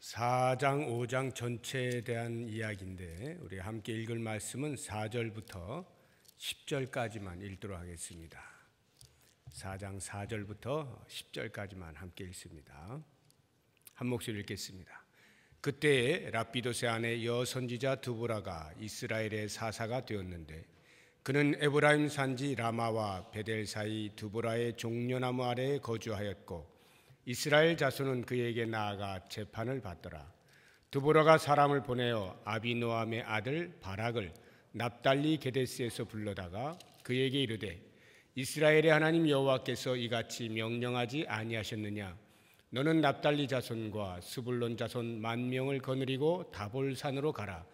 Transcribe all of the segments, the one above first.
4장, 5장 전체에 대한 이야기인데 우리 함께 읽을 말씀은 4절부터 10절까지만 읽도록 하겠습니다. 4장 4절부터 10절까지만 함께 읽습니다. 한 목소리 읽겠습니다. 그때에 랍비도세 아내 여선지자 드보라가 이스라엘의 사사가 되었는데 그는 에브라임 산지 라마와 베델 사이 드보라의 종려나무 아래에 거주하였고 이스라엘 자손은 그에게 나아가 재판을 받더라. 드보라가 사람을 보내어 아비노함의 아들 바락을 납달리 게데스에서 불러다가 그에게 이르되 이스라엘의 하나님 여호와께서 이같이 명령하지 아니하셨느냐? 너는 납달리 자손과 스불론 자손 10,000명을 거느리고 다볼산으로 가라.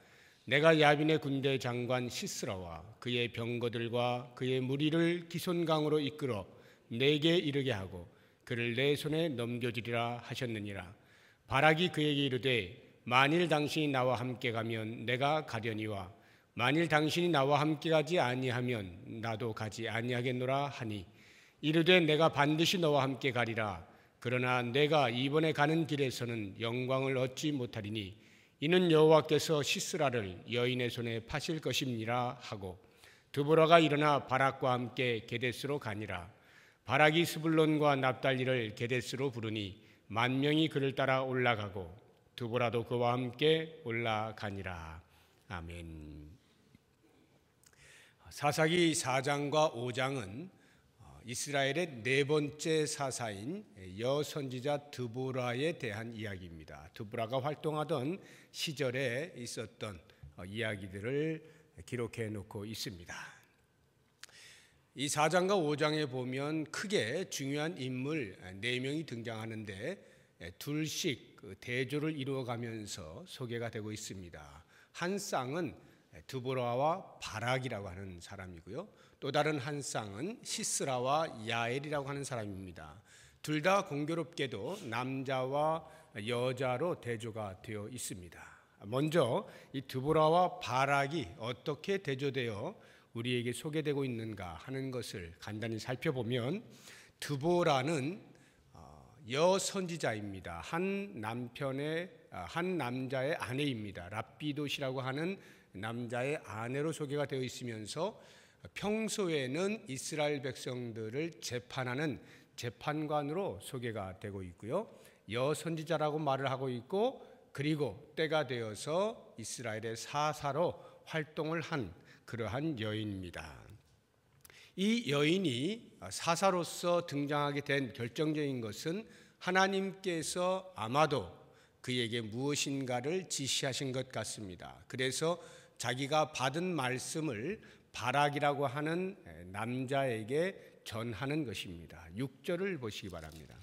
내가 야빈의 군대 장관 시스라와 그의 병거들과 그의 무리를 기손강으로 이끌어 내게 이르게 하고 그를 내 손에 넘겨주리라 하셨느니라. 바락이 그에게 이르되 만일 당신이 나와 함께 가면 내가 가려니와 만일 당신이 나와 함께 가지 아니하면 나도 가지 아니하겠노라 하니 이르되 내가 반드시 너와 함께 가리라. 그러나 내가 이번에 가는 길에서는 영광을 얻지 못하리니 이는 여호와께서 시스라를 여인의 손에 파실 것임니라 하고 드보라가 일어나 바락과 함께 게데스로 가니라. 바락이 스불론과 납달리를 게데스로 부르니 10,000명이 그를 따라 올라가고 드보라도 그와 함께 올라가니라. 아멘. 사사기 4장과 5장은 이스라엘의 네 번째 사사인 여선지자 드보라에 대한 이야기입니다. 드보라가 활동하던 시절에 있었던 이야기들을 기록해 놓고 있습니다. 이 4장과 5장에 보면 크게 중요한 인물 4명이 등장하는데 둘씩 대조를 이루어가면서 소개가 되고 있습니다. 한 쌍은 드보라와 바락이라고 하는 사람이고요. 또 다른 한 쌍은 시스라와 야엘이라고 하는 사람입니다. 둘 다 공교롭게도 남자와 여자로 대조가 되어 있습니다. 먼저 이 드보라와 바락이 어떻게 대조되어 우리에게 소개되고 있는가 하는 것을 간단히 살펴보면 드보라는 여선지자입니다. 한 남자의 아내입니다. 랍비도시라고 하는 남자의 아내로 소개가 되어 있으면서 평소에는 이스라엘 백성들을 재판하는 재판관으로 소개가 되고 있고요. 여선지자라고 말을 하고 있고 그리고 때가 되어서 이스라엘의 사사로 활동을 한 그러한 여인입니다. 이 여인이 사사로서 등장하게 된 결정적인 것은 하나님께서 아마도 그에게 무엇인가를 지시하신 것 같습니다. 그래서 자기가 받은 말씀을 바락이라고 하는 남자에게 전하는 것입니다. 6절을 보시기 바랍니다.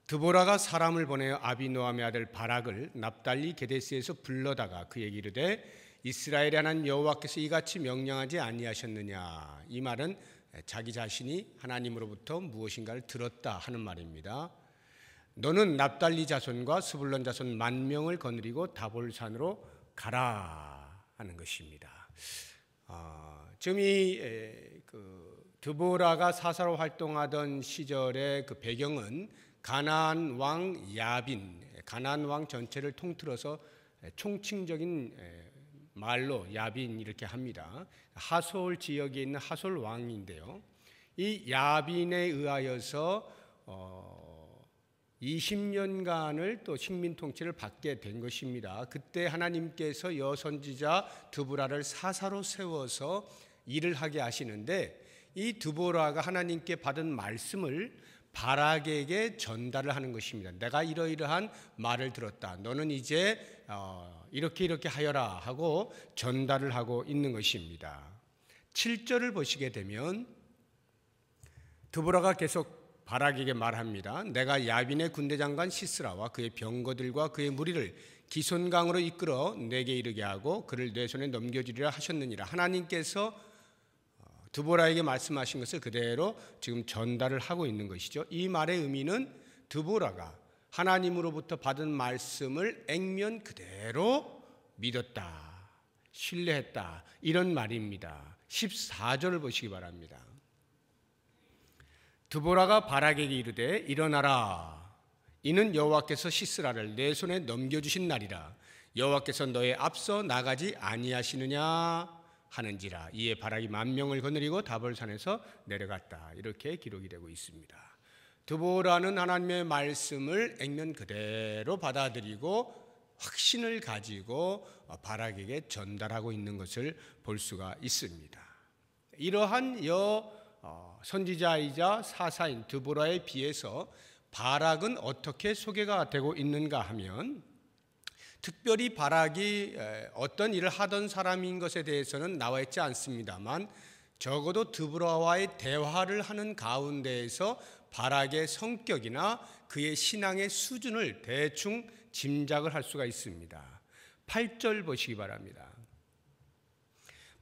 드보라가 사람을 보내어 아비노함의 아들 바락을 납달리 게데스에서 불러다가 그에게 이르되 이스라엘의 하나님 여호와께서 이같이 명령하지 아니하셨느냐? 이 말은 자기 자신이 하나님으로부터 무엇인가를 들었다 하는 말입니다. 너는 납달리 자손과 스불론 자손 10,000명을 거느리고 다볼산으로 가라 하는 것입니다. 지금 이 드보라가 사사로 활동하던 시절의 그 배경은 가나안 왕 야빈, 가나안 왕 전체를 통틀어서 총칭적인 말로 야빈 이렇게 합니다. 하솔 지역에 있는 하솔 왕인데요. 이 야빈에 의하여서 20년간을 또 식민 통치를 받게 된 것입니다. 그때 하나님께서 여선지자 드보라를 사사로 세워서 일을 하게 하시는데 이 드보라가 하나님께 받은 말씀을 바락에게 전달을 하는 것입니다. 내가 이러이러한 말을 들었다. 너는 이제 이렇게 하여라 하고 전달을 하고 있는 것입니다. 7절을 보시게 되면 드보라가 계속 바락에게 말합니다. 내가 야빈의 군대 장관 시스라와 그의 병거들과 그의 무리를 기손강으로 이끌어 내게 이르게 하고 그를 내 손에 넘겨주리라 하셨느니라. 하나님께서 드보라에게 말씀하신 것을 그대로 지금 전달을 하고 있는 것이죠. 이 말의 의미는 드보라가 하나님으로부터 받은 말씀을 액면 그대로 믿었다, 신뢰했다 이런 말입니다. 14절을 보시기 바랍니다. 드보라가 바락에게 이르되 일어나라 이는 여호와께서 시스라를 내 손에 넘겨주신 날이라. 여호와께서 너의 앞서 나가지 아니하시느냐 하는지라. 이에 바락이 10,000명을 거느리고 다볼산에서 내려갔다. 이렇게 기록이 되고 있습니다. 드보라는 하나님의 말씀을 액면 그대로 받아들이고 확신을 가지고 바락에게 전달하고 있는 것을 볼 수가 있습니다. 이러한 선지자이자 사사인 드보라에 비해서 바락은 어떻게 소개가 되고 있는가 하면, 특별히 바락이 어떤 일을 하던 사람인 것에 대해서는 나와 있지 않습니다만 적어도 드보라와의 대화를 하는 가운데에서 바락의 성격이나 그의 신앙의 수준을 대충 짐작을 할 수가 있습니다. 8절 보시기 바랍니다.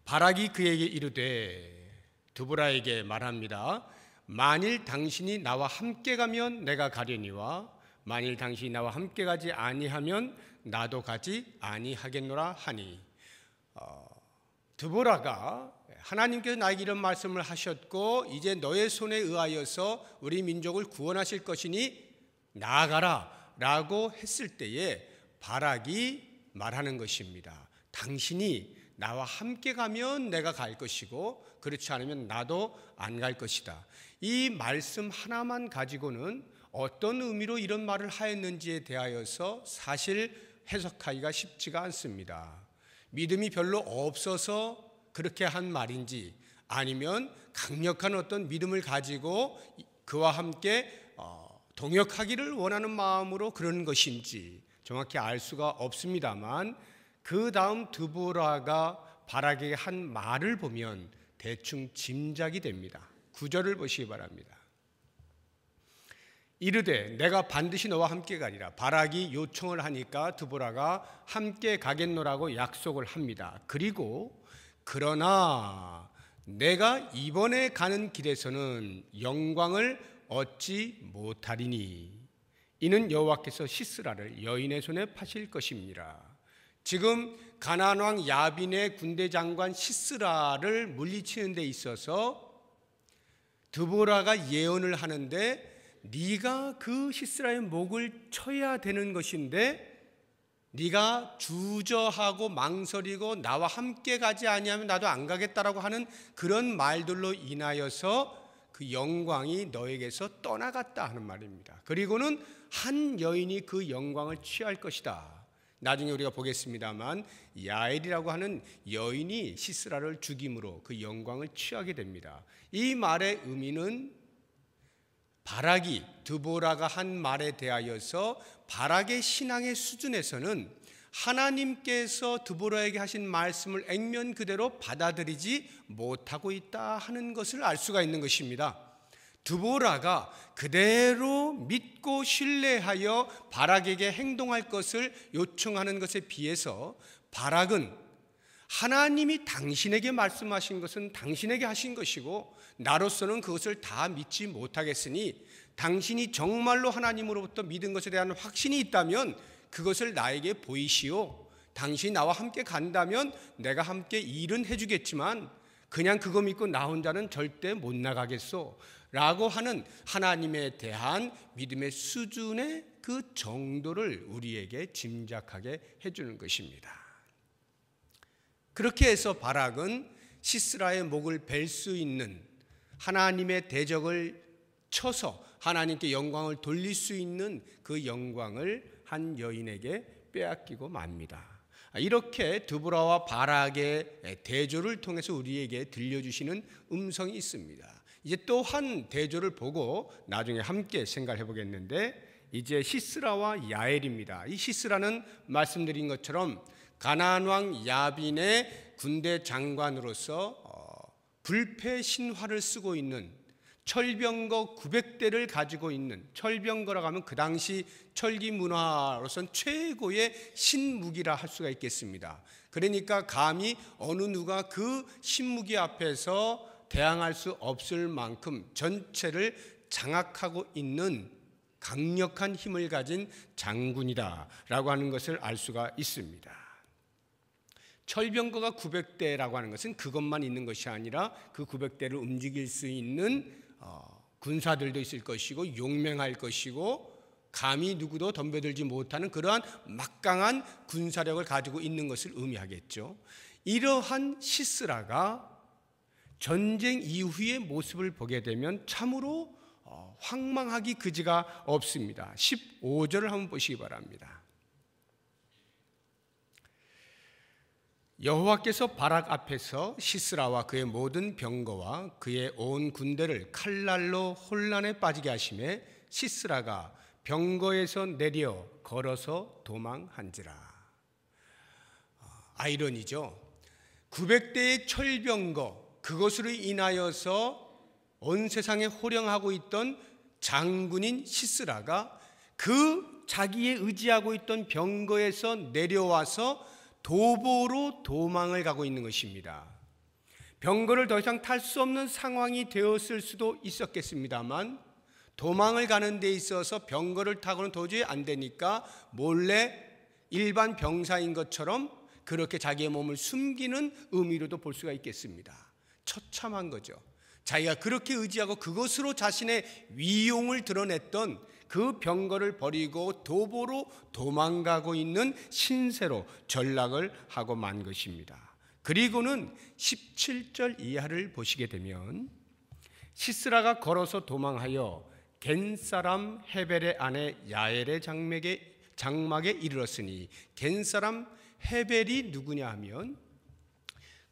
바락이 그에게 이르되, 드보라에게 말합니다. 만일 당신이 나와 함께 가면 내가 가려니와 만일 당신이 나와 함께 가지 아니하면 나도 가지 아니하겠노라 하니. 드보라가 하나님께서 나에게 이런 말씀을 하셨고 이제 너의 손에 의하여서 우리 민족을 구원하실 것이니 나아가라 라고 했을 때에 바락이 말하는 것입니다. 당신이 나와 함께 가면 내가 갈 것이고 그렇지 않으면 나도 안 갈 것이다. 이 말씀 하나만 가지고는 어떤 의미로 이런 말을 하였는지에 대하여서 사실 해석하기가 쉽지가 않습니다. 믿음이 별로 없어서 그렇게 한 말인지, 아니면 강력한 어떤 믿음을 가지고 그와 함께 동역하기를 원하는 마음으로 그런 것인지 정확히 알 수가 없습니다만, 그 다음 드보라가 바락에게 한 말을 보면 대충 짐작이 됩니다. 9절을 보시기 바랍니다. 이르되 내가 반드시 너와 함께 가리라. 바락이 요청을 하니까 드보라가 함께 가겠노라고 약속을 합니다. 그리고 그러나 내가 이번에 가는 길에서는 영광을 얻지 못하리니 이는 여호와께서 시스라를 여인의 손에 파실 것입니다. 지금 가나안 왕 야빈의 군대 장관 시스라를 물리치는 데 있어서 드보라가 예언을 하는데, 네가 그 시스라의 목을 쳐야 되는 것인데 네가 주저하고 망설이고 나와 함께 가지 아니하면 나도 안 가겠다라고 하는 그런 말들로 인하여서 그 영광이 너에게서 떠나갔다 하는 말입니다. 그리고는 한 여인이 그 영광을 취할 것이다. 나중에 우리가 보겠습니다만 야엘이라고 하는 여인이 시스라를 죽임으로 그 영광을 취하게 됩니다. 이 말의 의미는 바락이 드보라가 한 말에 대하여서 바락의 신앙의 수준에서는 하나님께서 드보라에게 하신 말씀을 액면 그대로 받아들이지 못하고 있다 하는 것을 알 수가 있는 것입니다. 드보라가 그대로 믿고 신뢰하여 바락에게 행동할 것을 요청하는 것에 비해서 바락은 하나님이 당신에게 말씀하신 것은 당신에게 하신 것이고 나로서는 그것을 다 믿지 못하겠으니 당신이 정말로 하나님으로부터 믿은 것에 대한 확신이 있다면 그것을 나에게 보이시오. 당신이 나와 함께 간다면 내가 함께 일은 해주겠지만 그냥 그거 믿고 나 혼자는 절대 못 나가겠소 라고 하는 하나님에 대한 믿음의 수준의 그 정도를 우리에게 짐작하게 해주는 것입니다. 그렇게 해서 바락은 시스라의 목을 벨 수 있는, 하나님의 대적을 쳐서 하나님께 영광을 돌릴 수 있는 그 영광을 한 여인에게 빼앗기고 맙니다. 이렇게 드보라와 바락의 대조를 통해서 우리에게 들려주시는 음성이 있습니다. 이제 또 한 대조를 보고 나중에 함께 생각해 보겠는데, 이제 시스라와 야엘입니다. 이 시스라는 말씀드린 것처럼 가나안 왕 야빈의 군대 장관으로서 불패 신화를 쓰고 있는, 철병거 900대를 가지고 있는, 철병거라고 하면 그 당시 철기 문화로선 최고의 신무기라 할 수가 있겠습니다. 그러니까 감히 어느 누가 그 신무기 앞에서 대항할 수 없을 만큼 전체를 장악하고 있는 강력한 힘을 가진 장군이다라고 하는 것을 알 수가 있습니다. 철병거가 900대라고 하는 것은 그것만 있는 것이 아니라 그 900대를 움직일 수 있는 군사들도 있을 것이고 용맹할 것이고 감히 누구도 덤벼들지 못하는 그러한 막강한 군사력을 가지고 있는 것을 의미하겠죠. 이러한 시스라가 전쟁 이후의 모습을 보게 되면 참으로 황망하기 그지가 없습니다. 15절을 한번 보시기 바랍니다. 여호와께서 바락 앞에서 시스라와 그의 모든 병거와 그의 온 군대를 칼날로 혼란에 빠지게 하심에 시스라가 병거에서 내려 걸어서 도망한지라. 아이러니죠. 900대의 철병거, 그것으로 인하여서 온 세상에 호령하고 있던 장군인 시스라가 그 자기의 의지하고 있던 병거에서 내려와서 도보로 도망을 가고 있는 것입니다. 병거를 더 이상 탈 수 없는 상황이 되었을 수도 있었겠습니다만 도망을 가는 데 있어서 병거를 타고는 도저히 안 되니까 몰래 일반 병사인 것처럼 그렇게 자기의 몸을 숨기는 의미로도 볼 수가 있겠습니다. 처참한 거죠. 자기가 그렇게 의지하고 그것으로 자신의 위용을 드러냈던 그 병거를 버리고 도보로 도망가고 있는 신세로 전락을 하고 만 것입니다. 그리고는 17절 이하를 보시게 되면 시스라가 걸어서 도망하여 겐사람 헤벨의 아내 야엘의 장막에 이르렀으니, 겐사람 헤벨이 누구냐 하면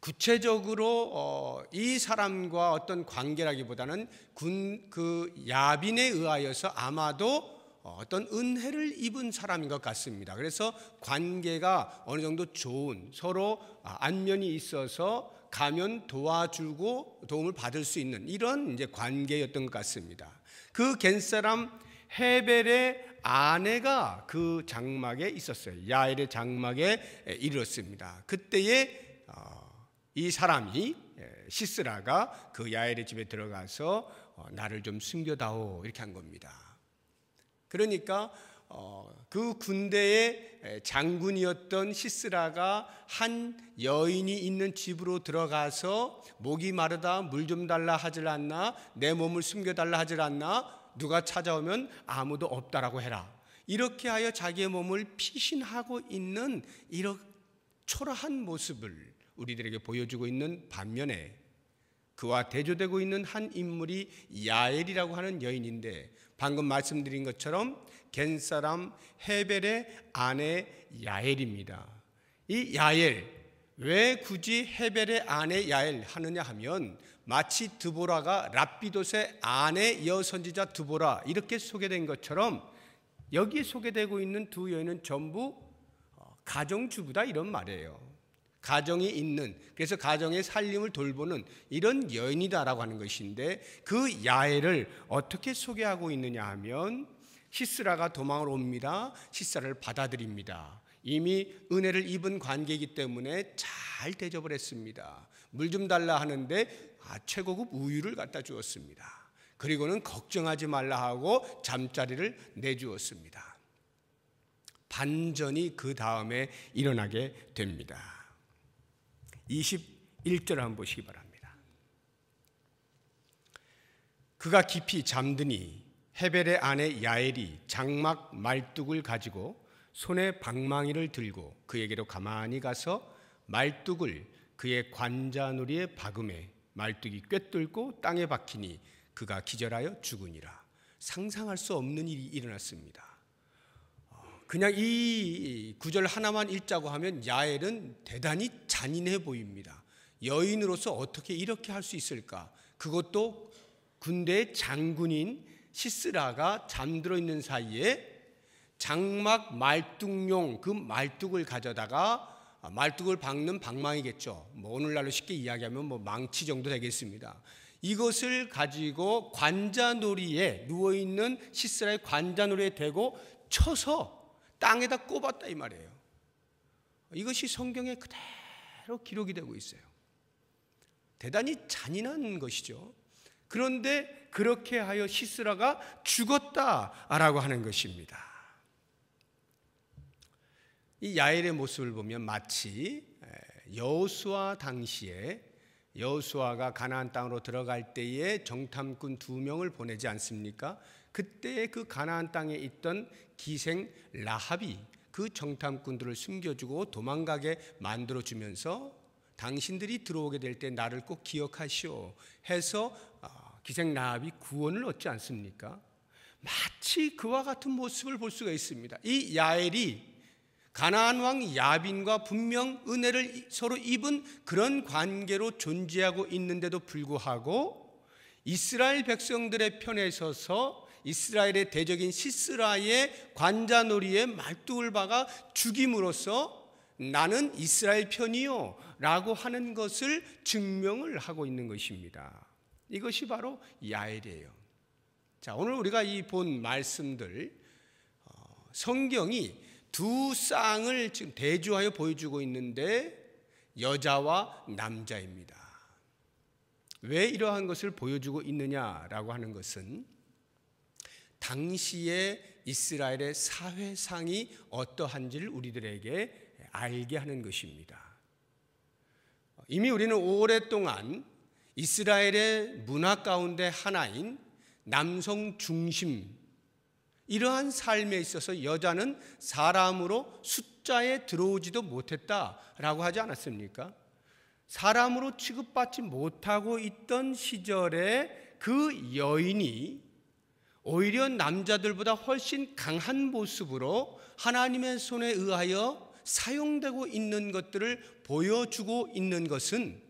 구체적으로 이 사람과 어떤 관계라기보다는 그 야빈에 의하여서 아마도 어떤 은혜를 입은 사람인 것 같습니다. 그래서 관계가 어느 정도 좋은, 서로 안면이 있어서 가면 도와주고 도움을 받을 수 있는 이런 이제 관계였던 것 같습니다. 그 겐사람 헤벨의 아내가 그 장막에 있었어요. 야엘의 장막에 이르렀습니다. 그때에 이 사람이 시스라가 그 야엘의 집에 들어가서 나를 좀 숨겨다오 이렇게 한 겁니다. 그러니까 그 군대의 장군이었던 시스라가 한 여인이 있는 집으로 들어가서 목이 마르다 물 좀 달라 하질 않나, 내 몸을 숨겨달라 하질 않나, 누가 찾아오면 아무도 없다라고 해라, 이렇게 하여 자기의 몸을 피신하고 있는 이런 초라한 모습을 우리들에게 보여주고 있는 반면에 그와 대조되고 있는 한 인물이 야엘이라고 하는 여인인데, 방금 말씀드린 것처럼 겐사람 헤벨의 아내 야엘입니다. 이 야엘, 왜 굳이 헤벨의 아내 야엘 하느냐 하면 마치 드보라가 랍비돗의 아내 여선지자 드보라 이렇게 소개된 것처럼 여기에 소개되고 있는 두 여인은 전부 가정주부다 이런 말이에요. 가정이 있는, 그래서 가정의 살림을 돌보는 이런 여인이다라고 하는 것인데, 그 야엘을 어떻게 소개하고 있느냐 하면 시스라가 도망을 옵니다. 시스라를 받아들입니다. 이미 은혜를 입은 관계이기 때문에 잘 대접을 했습니다. 물 좀 달라 하는데 최고급 우유를 갖다 주었습니다. 그리고는 걱정하지 말라 하고 잠자리를 내주었습니다. 반전이 그 다음에 일어나게 됩니다. 21절 한번 보시기 바랍니다. 그가 깊이 잠드니 헤벨의 아내 야엘이 장막 말뚝을 가지고 손에 방망이를 들고 그에게로 가만히 가서 말뚝을 그의 관자놀이에 박음에 말뚝이 꿰뚫고 땅에 박히니 그가 기절하여 죽으니라. 상상할 수 없는 일이 일어났습니다. 그냥 이 구절 하나만 읽자고 하면 야엘은 대단히 잔인해 보입니다. 여인으로서 어떻게 이렇게 할 수 있을까? 그것도 군대의 장군인 시스라가 잠들어 있는 사이에 장막 말뚝용 그 말뚝을 가져다가, 말뚝을 박는 방망이겠죠. 오늘날로 쉽게 이야기하면 망치 정도 되겠습니다. 이것을 가지고 관자놀이에 누워있는 시스라의 관자놀이에 대고 쳐서 땅에다 꼽았다 이 말이에요. 이것이 성경에 그대로 기록이 되고 있어요. 대단히 잔인한 것이죠. 그런데 그렇게 하여 시스라가 죽었다라고 하는 것입니다. 이 야엘의 모습을 보면 마치 여호수아 당시에 여호수아가 가나안 땅으로 들어갈 때에 정탐꾼 2명을 보내지 않습니까? 그때 그 가나안 땅에 있던 기생 라합이 그 정탐꾼들을 숨겨주고 도망가게 만들어주면서 당신들이 들어오게 될 때 나를 꼭 기억하시오 해서 기생 라합이 구원을 얻지 않습니까? 마치 그와 같은 모습을 볼 수가 있습니다. 이 야엘이 가나안 왕 야빈과 분명 은혜를 서로 입은 그런 관계로 존재하고 있는데도 불구하고 이스라엘 백성들의 편에 서서 이스라엘의 대적인 시스라의 관자놀이에 말뚝을 박아 죽임으로써 나는 이스라엘 편이요 라고 하는 것을 증명을 하고 있는 것입니다. 이것이 바로 야엘이에요. 자, 오늘 우리가 이 본 말씀들 성경이 두 쌍을 지금 대조하여 보여주고 있는데 여자와 남자입니다. 왜 이러한 것을 보여주고 있느냐라고 하는 것은 당시의 이스라엘의 사회상이 어떠한지를 우리들에게 알게 하는 것입니다. 이미 우리는 오랫동안 이스라엘의 문화 가운데 하나인 남성 중심, 이러한 삶에 있어서 여자는 사람으로 숫자에 들어오지도 못했다라고 하지 않았습니까? 사람으로 취급받지 못하고 있던 시절에 그 여인이 오히려 남자들보다 훨씬 강한 모습으로 하나님의 손에 의하여 사용되고 있는 것들을 보여주고 있는 것은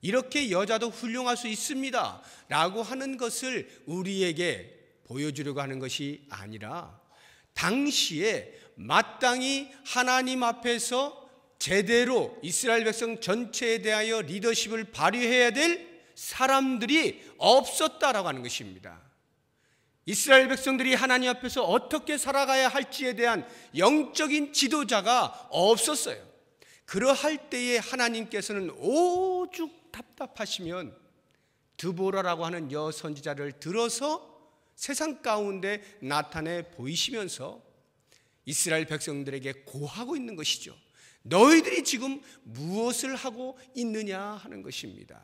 이렇게 여자도 훌륭할 수 있습니다 라고 하는 것을 우리에게 보여주려고 하는 것이 아니라 당시에 마땅히 하나님 앞에서 제대로 이스라엘 백성 전체에 대하여 리더십을 발휘해야 될 사람들이 없었다라고 하는 것입니다. 이스라엘 백성들이 하나님 앞에서 어떻게 살아가야 할지에 대한 영적인 지도자가 없었어요. 그러할 때에 하나님께서는 오죽 답답하시면 드보라라고 하는 여선지자를 들어서 세상 가운데 나타내 보이시면서 이스라엘 백성들에게 고하고 있는 것이죠. 너희들이 지금 무엇을 하고 있느냐 하는 것입니다.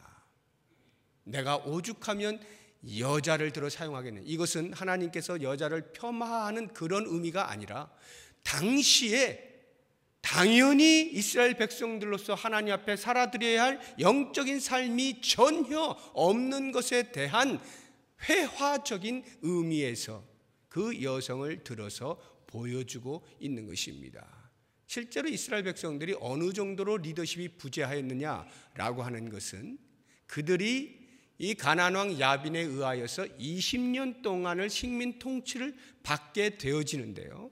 내가 오죽하면 여자를 들어 사용하겠느냐. 이것은 하나님께서 여자를 폄하하는 그런 의미가 아니라 당시에 당연히 이스라엘 백성들로서 하나님 앞에 살아드려야 할 영적인 삶이 전혀 없는 것에 대한 회화적인 의미에서 그 여성을 들어서 보여주고 있는 것입니다. 실제로 이스라엘 백성들이 어느 정도로 리더십이 부재하였느냐라고 하는 것은 그들이 이 가나안 왕 야빈에 의하여서 20년 동안을 식민 통치를 받게 되어지는데요.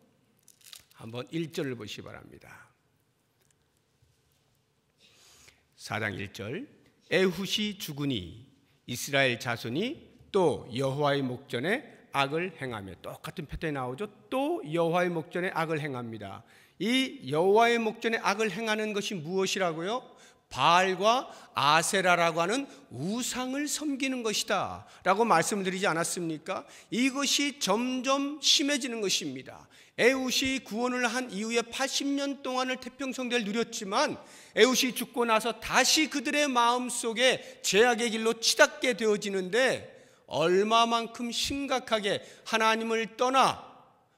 한번 1절을 보시기 바랍니다. 4장 1절 에훗이 죽으니 이스라엘 자손이 또 여호와의 목전에 악을 행하며, 똑같은 패턴이 나오죠. 또 여호와의 목전에 악을 행합니다. 이 여호와의 목전에 악을 행하는 것이 무엇이라고요? 바알과 아세라라고 하는 우상을 섬기는 것이다 라고 말씀을 드리지 않았습니까? 이것이 점점 심해지는 것입니다. 에훗이 구원을 한 이후에 80년 동안을 태평성대를 누렸지만 에훗이 죽고 나서 다시 그들의 마음속에 죄악의 길로 치닫게 되어지는데 얼마만큼 심각하게 하나님을 떠나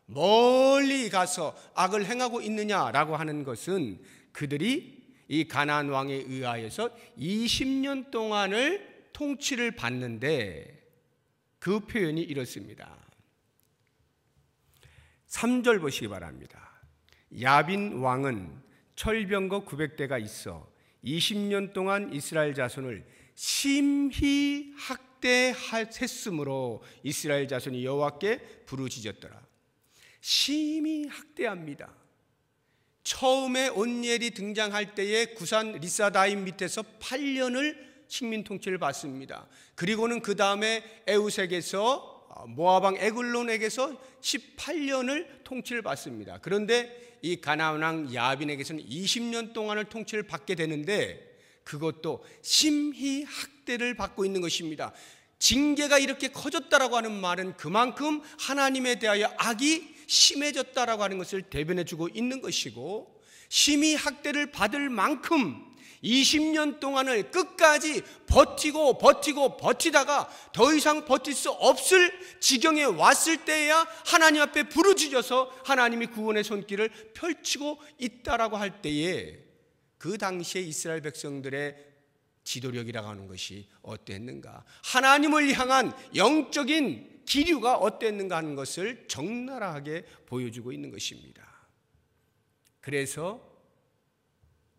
멀리 가서 악을 행하고 있느냐라고 하는 것은 그들이 이 가나안 왕에 의하여서 20년 동안을 통치를 받는데 그 표현이 이렇습니다. 3절 보시기 바랍니다. 야빈 왕은 철병거 900대가 있어 20년 동안 이스라엘 자손을 심히 학대했으므로 이스라엘 자손이 여호와께 부르짖었더라. 심히 학대합니다. 처음에 온니엘이 등장할 때에 구산 리사다임 밑에서 8년을 식민 통치를 받습니다. 그리고는 그 다음에 에훗에게서 모압왕 에글론에게서 18년을 통치를 받습니다. 그런데 이 가나안 왕 야빈에게서는 20년 동안을 통치를 받게 되는데 그것도 심히 학대를 받고 있는 것입니다. 징계가 이렇게 커졌다라고 하는 말은 그만큼 하나님에 대하여 악이 심해졌다라고 하는 것을 대변해 주고 있는 것이고, 심히 학대를 받을 만큼 20년 동안을 끝까지 버티다가 더 이상 버틸 수 없을 지경에 왔을 때야 하나님 앞에 부르짖어서 하나님이 구원의 손길을 펼치고 있다라고 할 때에 그 당시에 이스라엘 백성들의 지도력이라고 하는 것이 어땠는가, 하나님을 향한 영적인 기류가 어땠는가 하는 것을 적나라하게 보여주고 있는 것입니다. 그래서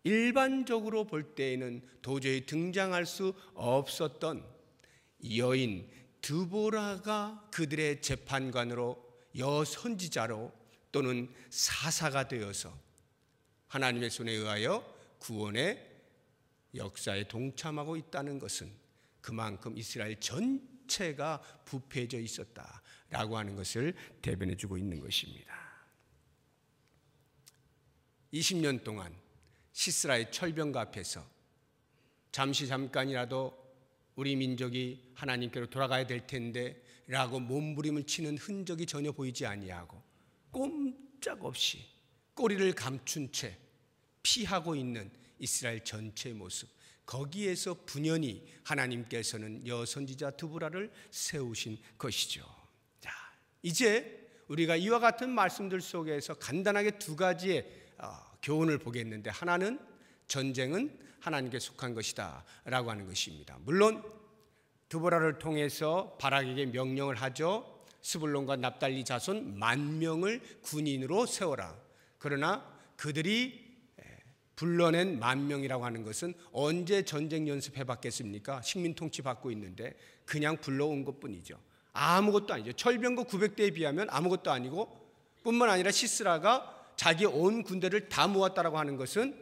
일반적으로 볼 때에는 도저히 등장할 수 없었던 여인 드보라가 그들의 재판관으로, 여선지자로 또는 사사가 되어서 하나님의 손에 의하여 구원의 역사에 동참하고 있다는 것은 그만큼 이스라엘 전체가 부패해져 있었다라고 하는 것을 대변해 주고 있는 것입니다. 20년 동안 시스라의 철병가 앞에서 잠깐이라도 우리 민족이 하나님께로 돌아가야 될 텐데 라고 몸부림을 치는 흔적이 전혀 보이지 아니하고 꼼짝없이 꼬리를 감춘 채 피하고 있는 이스라엘 전체의 모습, 거기에서 분연히 하나님께서는 여선지자 드보라를 세우신 것이죠. 자, 이제 우리가 이와 같은 말씀들 속에서 간단하게 두 가지의 교훈을 보겠는데, 하나는 전쟁은 하나님께 속한 것이다 라고 하는 것입니다. 물론 드보라를 통해서 바락에게 명령을 하죠. 스불론과 납달리 자손 10,000명을 군인으로 세워라. 그러나 그들이 불러낸 10,000명이라고 하는 것은 언제 전쟁 연습해 봤겠습니까? 식민 통치 받고 있는데 그냥 불러온 것뿐이죠. 아무것도 아니죠. 철병거 900대에 비하면 아무것도 아니고, 뿐만 아니라 시스라가 자기 온 군대를 다 모았다라고 하는 것은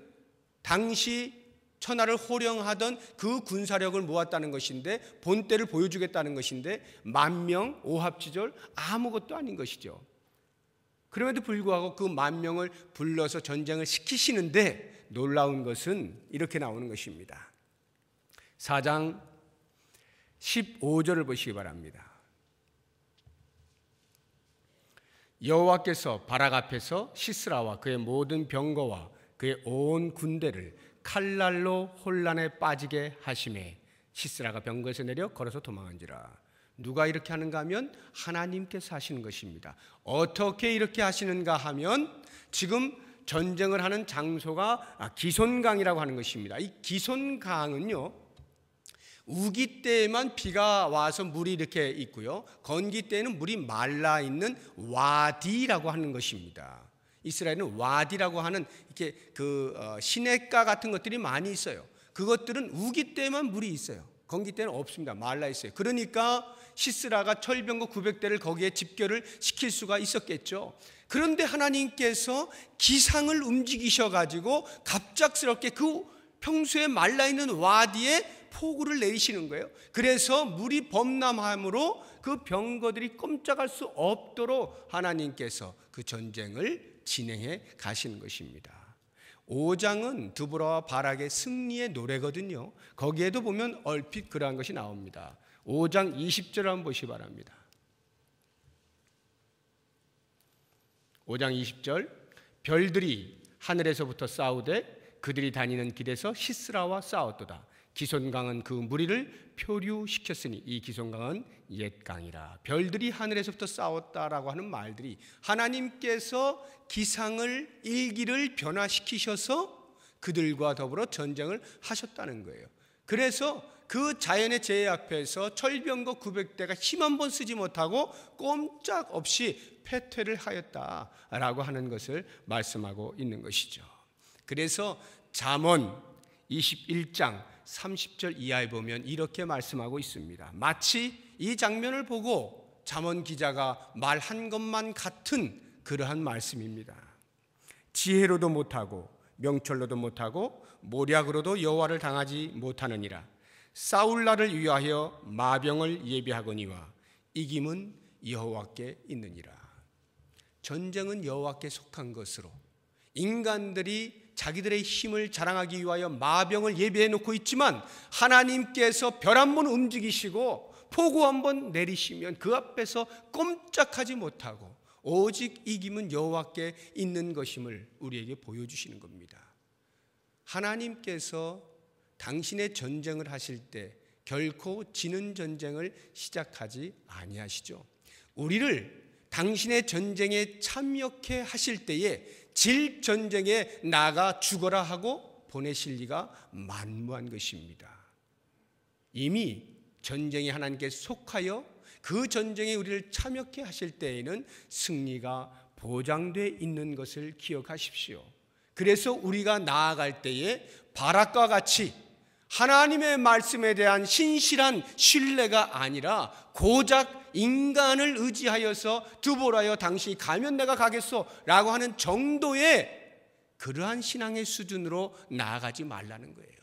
당시 천하를 호령하던 그 군사력을 모았다는 것인데, 본때를 보여주겠다는 것인데 10,000명 오합지졸 아무것도 아닌 것이죠. 그럼에도 불구하고 그 10,000명을 불러서 전쟁을 시키시는데 놀라운 것은 이렇게 나오는 것입니다. 4장 15절을 보시기 바랍니다. 여호와께서 바락 앞에서 시스라와 그의 모든 병거와 그의 온 군대를 칼날로 혼란에 빠지게 하시매 시스라가 병거에서 내려 걸어서 도망한지라. 누가 이렇게 하는가 하면 하나님께서 하시는 것입니다. 어떻게 이렇게 하시는가 하면 지금 전쟁을 하는 장소가 기손강이라고 하는 것입니다. 이 기손강은요, 우기 때에만 비가 와서 물이 이렇게 있고요, 건기 때에는 물이 말라 있는 와디라고 하는 것입니다. 이스라엘은 와디라고 하는 이렇게 시냇가 같은 것들이 많이 있어요. 그것들은 우기 때에만 물이 있어요. 건기 때는 없습니다. 말라 있어요. 그러니까 시스라가 철병거 900대를 거기에 집결을 시킬 수가 있었겠죠. 그런데 하나님께서 기상을 움직이셔가지고 갑작스럽게 그 평소에 말라있는 와디에 폭우를 내리시는 거예요. 그래서 물이 범람함으로 그 병거들이 꼼짝할 수 없도록 하나님께서 그 전쟁을 진행해 가시는 것입니다. 5장은 드보라와 바락의 승리의 노래거든요. 거기에도 보면 얼핏 그러한 것이 나옵니다. 5장 20절을 한번 보시기 바랍니다. 5장 20절, 별들이 하늘에서부터 싸우되 그들이 다니는 길에서 시스라와 싸웠도다. 기손강은 그 무리를 표류시켰으니 이 기손강은 옛 강이라. 별들이 하늘에서부터 싸웠다라고 하는 말들이 하나님께서 기상을, 일기를 변화시키셔서 그들과 더불어 전쟁을 하셨다는 거예요. 그래서 그 자연의 재해 앞에서 철병거 900대가 힘 한 번 쓰지 못하고 꼼짝없이 패퇴를 하였다라고 하는 것을 말씀하고 있는 것이죠. 그래서 잠언 21장 30절 이하에 보면 이렇게 말씀하고 있습니다. 마치 이 장면을 보고 잠언 기자가 말한 것만 같은 그러한 말씀입니다. 지혜로도 못하고 명철로도 못하고 모략으로도 여호와를 당하지 못하느니라. 싸울 날을 위하여 마병을 예비하거니와 이김은 여호와께 있느니라. 전쟁은 여호와께 속한 것으로 인간들이 자기들의 힘을 자랑하기 위하여 마병을 예비해 놓고 있지만 하나님께서 별 한 번 움직이시고 폭우 한 번 내리시면 그 앞에서 꼼짝하지 못하고 오직 이김은 여호와께 있는 것임을 우리에게 보여주시는 겁니다. 하나님께서 당신의 전쟁을 하실 때 결코 지는 전쟁을 시작하지 아니하시죠. 우리를 당신의 전쟁에 참여케 하실 때에 질 전쟁에 나가 죽어라 하고 보내실 리가 만무한 것입니다. 이미 전쟁이 하나님께 속하여 그 전쟁에 우리를 참여케 하실 때에는 승리가 보장되어 있는 것을 기억하십시오. 그래서 우리가 나아갈 때에 바락과 같이 하나님의 말씀에 대한 신실한 신뢰가 아니라 고작 인간을 의지하여서 두보라여 당신이 가면 내가 가겠소 라고 하는 정도의 그러한 신앙의 수준으로 나아가지 말라는 거예요.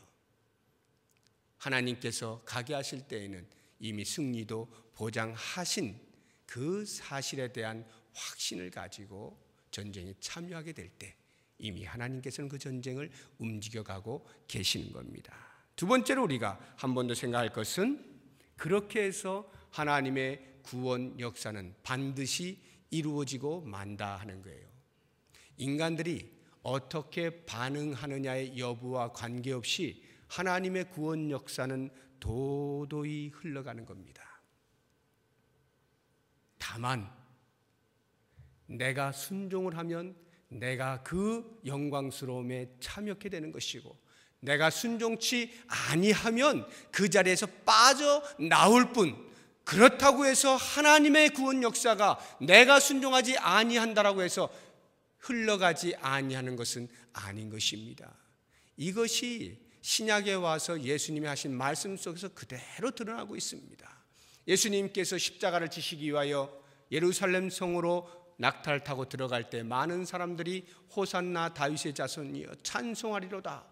하나님께서 가게 하실 때에는 이미 승리도 보장하신 그 사실에 대한 확신을 가지고 전쟁에 참여하게 될 때 이미 하나님께서는 그 전쟁을 움직여가고 계시는 겁니다. 두 번째로 우리가 한 번 더 생각할 것은 그렇게 해서 하나님의 구원 역사는 반드시 이루어지고 만다 하는 거예요. 인간들이 어떻게 반응하느냐의 여부와 관계없이 하나님의 구원 역사는 도도히 흘러가는 겁니다. 다만 내가 순종을 하면 내가 그 영광스러움에 참여하게 되는 것이고 내가 순종치 아니하면 그 자리에서 빠져나올 뿐 그렇다고 해서 하나님의 구원 역사가 내가 순종하지 아니한다라고 해서 흘러가지 아니하는 것은 아닌 것입니다. 이것이 신약에 와서 예수님이 하신 말씀 속에서 그대로 드러나고 있습니다. 예수님께서 십자가를 지시기 위하여 예루살렘 성으로 낙타를 타고 들어갈 때 많은 사람들이 호산나 다윗의 자손이여 찬송하리로다,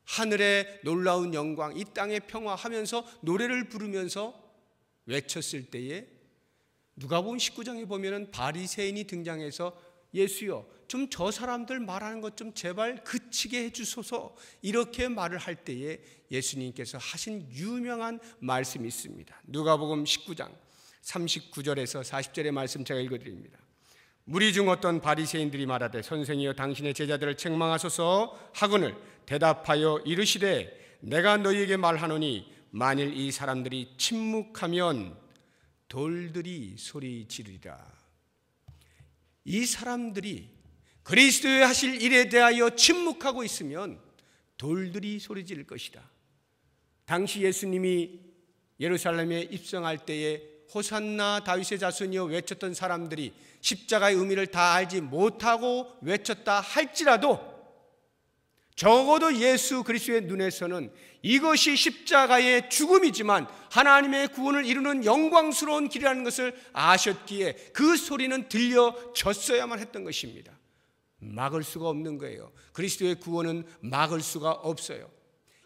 하늘의 놀라운 영광, 이 땅의 평화 하면서 노래를 부르면서 외쳤을 때에 누가복음 19장에 보면은 바리새인이 등장해서 예수여 좀 저 사람들 말하는 것 좀 제발 그치게 해주소서 이렇게 말을 할 때에 예수님께서 하신 유명한 말씀이 있습니다. 누가복음 19장 39절에서 40절의 말씀 제가 읽어드립니다. 무리 중 어떤 바리새인들이 말하되 선생이여 당신의 제자들을 책망하소서 하거늘 대답하여 이르시되 내가 너희에게 말하노니 만일 이 사람들이 침묵하면 돌들이 소리 지르리라. 이 사람들이 그리스도의 하실 일에 대하여 침묵하고 있으면 돌들이 소리 지를 것이다. 당시 예수님이 예루살렘에 입성할 때에 호산나 다윗의 자손이여 외쳤던 사람들이 십자가의 의미를 다 알지 못하고 외쳤다 할지라도 적어도 예수 그리스도의 눈에서는 이것이 십자가의 죽음이지만 하나님의 구원을 이루는 영광스러운 길이라는 것을 아셨기에 그 소리는 들려졌어야만 했던 것입니다. 막을 수가 없는 거예요. 그리스도의 구원은 막을 수가 없어요.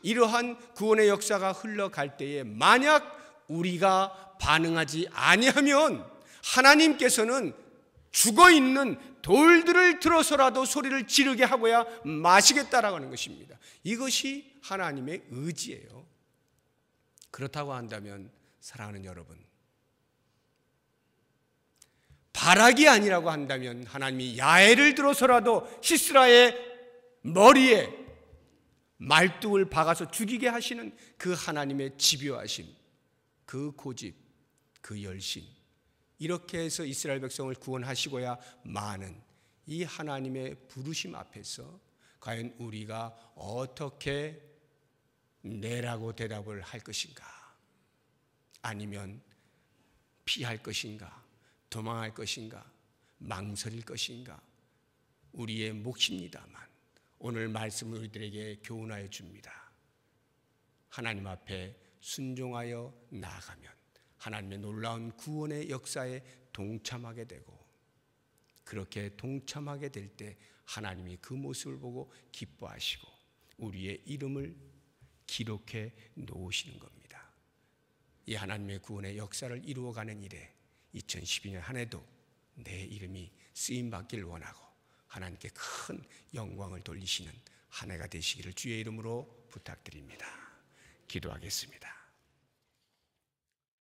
이러한 구원의 역사가 흘러갈 때에 만약 우리가 반응하지 아니하면 하나님께서는 죽어있는 돌들을 들어서라도 소리를 지르게 하고야 마시겠다라고 하는 것입니다. 이것이 하나님의 의지예요. 그렇다고 한다면 사랑하는 여러분, 바락이 아니라고 한다면 하나님이 야훼를 들어서라도 시스라의 머리에 말뚝을 박아서 죽이게 하시는 그 하나님의 집요하심, 그 고집, 그 열심, 이렇게 해서 이스라엘 백성을 구원하시고야 마는 이 하나님의 부르심 앞에서 과연 우리가 어떻게 네라고 대답을 할 것인가, 아니면 피할 것인가, 도망할 것인가, 망설일 것인가, 우리의 몫입니다만 오늘 말씀을 우리들에게 교훈하여 줍니다. 하나님 앞에 순종하여 나아가면 하나님의 놀라운 구원의 역사에 동참하게 되고, 그렇게 동참하게 될 때 하나님이 그 모습을 보고 기뻐하시고 우리의 이름을 기록해 놓으시는 겁니다. 이 하나님의 구원의 역사를 이루어가는 일에 2012년 한 해도 내 이름이 쓰임받길 원하고 하나님께 큰 영광을 돌리시는 한 해가 되시기를 주의 이름으로 부탁드립니다. 기도하겠습니다.